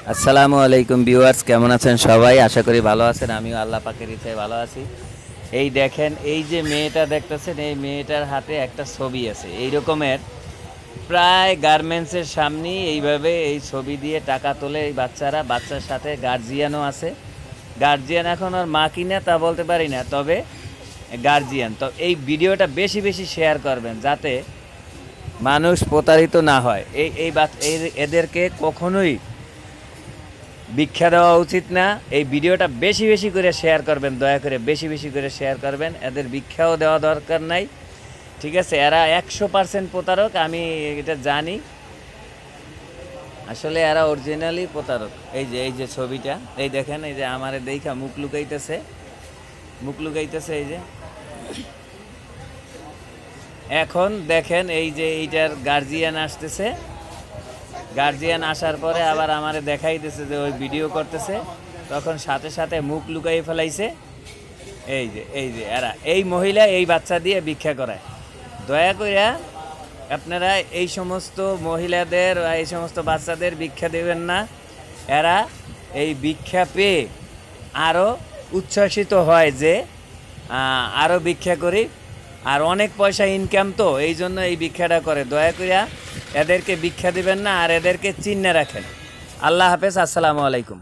আসসালামু আলাইকুম ভিউয়ার্স, কেমন আছেন সবাই? আশা করি ভালো আছেন। আমিও আল্লাহ পাকের ইচ্ছায় ভালো আছি। এই দেখেন, এই যে মেয়েটা দেখতেছেন, এই মেয়েটার হাতে একটা ছবি আছে এই রকমের। প্রায় গার্মেন্টসের সামনেই এইভাবে এই ছবি দিয়ে টাকা তোলে এই বাচ্চারা। বাচ্চার সাথে গার্জিয়ানও আছে। গার্জিয়ান এখন আর মা কিনা তা বলতে পারি না, তবে গার্জিয়ান। তো এই ভিডিওটা বেশি বেশি শেয়ার করবেন যাতে মানুষ প্রতারিত না হয়। এদেরকে কখনোই ভিক্ষা দেওয়া উচিত না। এই ভিডিওটা বেশি বেশি করে শেয়ার করবেন, দয়া করে বেশি বেশি করে শেয়ার করবেন। এদের ভিক্ষাও দেওয়া দরকার নাই, ঠিক আছে? এরা 100% প্রতারক, আমি এটা জানি। আসলে এরা অরিজিনালি প্রতারক। এই যে ছবিটা, এই দেখেন, এই যে আমারে দেখা মুখ লুকাইতেছে, এই যে। এখন দেখেন, এই যে এইটার গার্জিয়ান আসতেছে। গার্জিয়ান আসার পরে আবার আমারে দেখাইতেছে যে ওই ভিডিও করতেছে, তখন সাথে সাথে মুখ লুকাই ফেলাইছে। এই যে এরা, এই মহিলা এই বাচ্চা দিয়ে ভিক্ষা করায়। দয়া কইরা আপনারা এই সমস্ত মহিলাদের, এই সমস্ত বাচ্চাদের ভিক্ষা দেবেন না। এরা এই ভিক্ষা পেয়ে আরও উচ্ছ্বসিত হয় যে আরও ভিক্ষা করি, আর অনেক পয়সা ইনকাম, তো এই জন্য এই ভিক্ষাটা করে। দয়া করিয়া এদেরকে ভিক্ষা দিবেন না, আর এদেরকে চিহ্নে রাখেন। আল্লাহ হাফেজ, আসসালামু আলাইকুম।